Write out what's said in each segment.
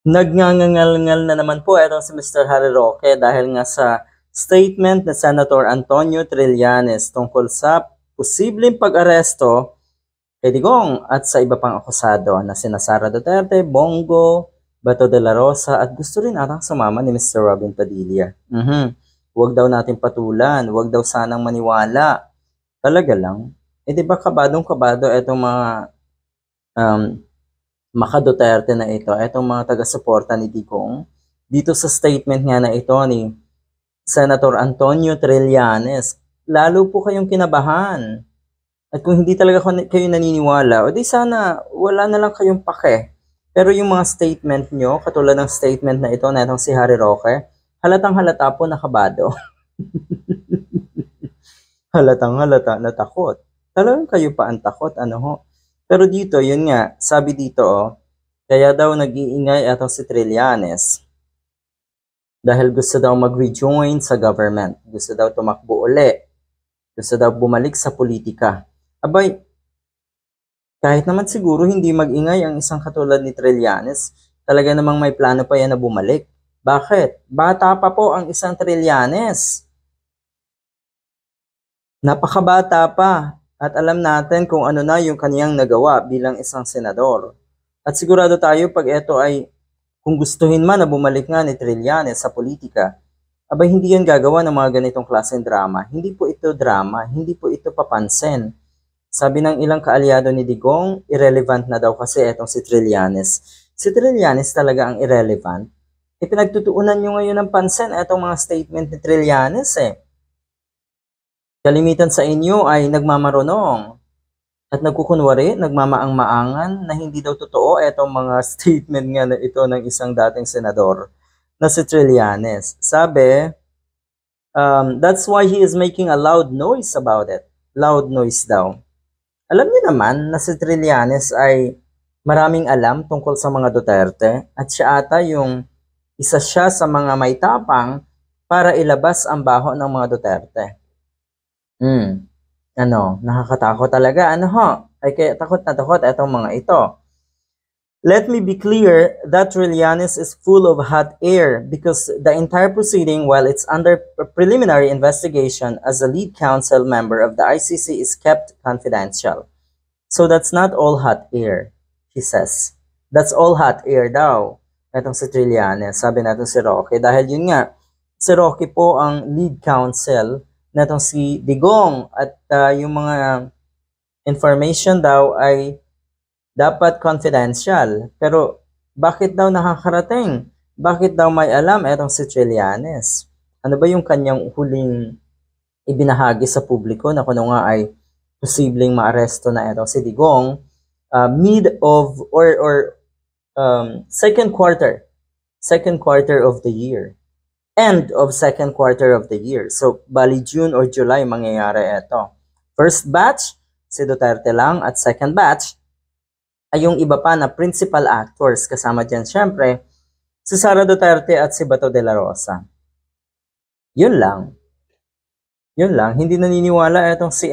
Nagngangangal-ngal na naman po itong si Mr. Harry Roque dahil nga sa statement ni Senator Antonio Trillanes tungkol sa posibleng pag-aresto kay Digong at sa iba pang akusado na sina Sara Duterte, Bongo, Bato de la Rosa at gusto rin atang sumama ni Mr. Robin Padilla. Huwag daw natin patulan, huwag daw sanang maniwala. Talaga lang. Eh di ba kabadong-kabado itong mga Maka Duterte na ito, itong mga taga-suporta ni Digong, dito sa statement nga na ito ni Senator Antonio Trillanes, lalo po kayong kinabahan. At kung hindi talaga kayo naniniwala, o di sana wala na lang kayong pake. Pero yung mga statement nyo, katulad ng statement na ito na itong si Harry Roque, halatang halata po nakabado. Halatang halata na takot. Talagang kayo pa ang takot, ano ho? Pero dito, yun nga, sabi dito, kaya daw nag-iingay atong si Trillanes dahil gusto daw mag-rejoin sa government. Gusto daw tumakbo uli. Gusto daw bumalik sa politika. Abay, kahit naman siguro hindi mag-ingay ang isang katulad ni Trillanes, talaga namang may plano pa yan na bumalik. Bakit? Bata pa po ang isang Trillanes. Napakabata pa. At alam natin kung ano na yung kaniyang nagawa bilang isang senador. At sigurado tayo pag ito ay, kung gustuhin man na bumalik nga ni Trillanes sa politika, abay hindi yan gagawa ng mga ganitong klaseng drama. Hindi po ito drama, hindi po ito papansin. Sabi ng ilang kaalyado ni Digong, irrelevant na daw kasi itong si Trillanes. Si Trillanes talaga ang irrelevant. Ipinagtutuunan nyo ngayon ng pansin itong mga statement ni Trillanes Kalimitan sa inyo ay nagmamarunong at nagkukunwari, nagmamaang-maangan na hindi daw totoo itong mga statement nga na ito ng isang dating senador na si Trillanes. Sabi, that's why he is making a loud noise about it. Loud noise daw. Alam niyo naman na si Trillanes ay maraming alam tungkol sa mga Duterte at siya ata yung isa siya sa mga may tapang para ilabas ang baho ng mga Duterte. Nakakatakot talaga. Ano ho? Ay kaya takot na takot itong mga ito. Let me be clear that Trillanes is full of hot air because the entire proceeding, while it's under preliminary investigation as a lead council member of the ICC, is kept confidential. So that's not all hot air, he says. That's all hot air daw. Itong si Trillanes, sabi natin si Roque. Dahil yun nga, si Roque po ang lead counsel natong si Digong at yung mga information daw ay dapat confidential. Pero bakit daw nakakarating? Bakit daw may alam itong si Trillanes? Ano ba yung kanyang huling ibinahagi sa publiko na kuno nga ay posibleng maaresto na itong si Digong second quarter of the year. End of second quarter of the year. So, bali June or July mangyayari ito. First batch, si Duterte lang. At second batch, ay yung iba pa na principal actors. Kasama dyan, syempre, si Sara Duterte at si Bato de la Rosa. Yun lang. Yun lang. Hindi naniniwala itong si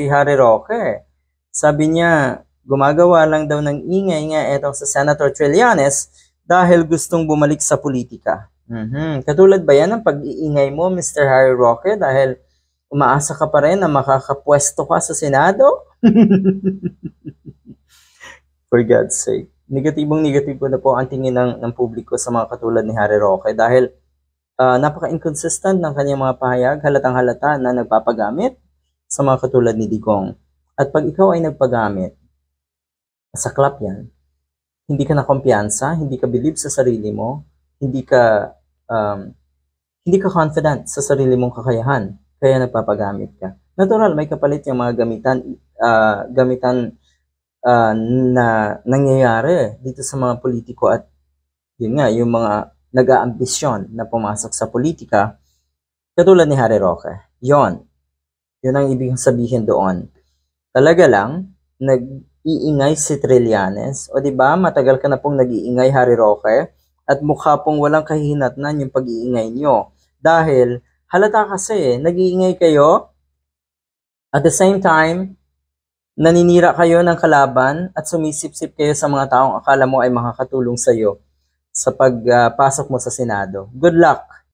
Harry Roque. Sabi niya, gumagawa lang daw ng ingay nga itong si Senator Trillanes dahil gustong bumalik sa politika. Katulad ba yan ng pag-iingay mo, Mr. Harry Roque, dahil umaasa ka pa rin na makakapwesto ka sa Senado? For God's sake. Negatibong-negatibo na po ang tingin ng publiko sa mga katulad ni Harry Roque dahil napaka-inconsistent ng kanyang mga pahayag, halatang halata na nagpapagamit sa mga katulad ni Digong. At pag ikaw ay nagpagamit, saklap yan. Hindi ka na kumpiyansa, hindi ka believe sa sarili mo, hindi ka confident sa sarili mong kakayahan, kaya nagpapagamit ka. Natural, may kapalit yung mga gamitan na nangyayari dito sa mga politiko at yun nga, yung mga nag-aambisyon na pumasok sa politika, katulad ni Harry Roque. Yun ang ibig sabihin doon. Talaga lang, nag-iingay si Trillanes, o diba, matagal ka na pong nag-iingay Harry Roque, at mukha pong walang kahihinatnan yung pag-iingay nyo. Dahil halata kasi, nag-iingay kayo, at the same time, naninira kayo ng kalaban at sumisip-sip kayo sa mga taong akala mo ay makakatulong sa iyo. sa pagpasok mo sa Senado. Good luck!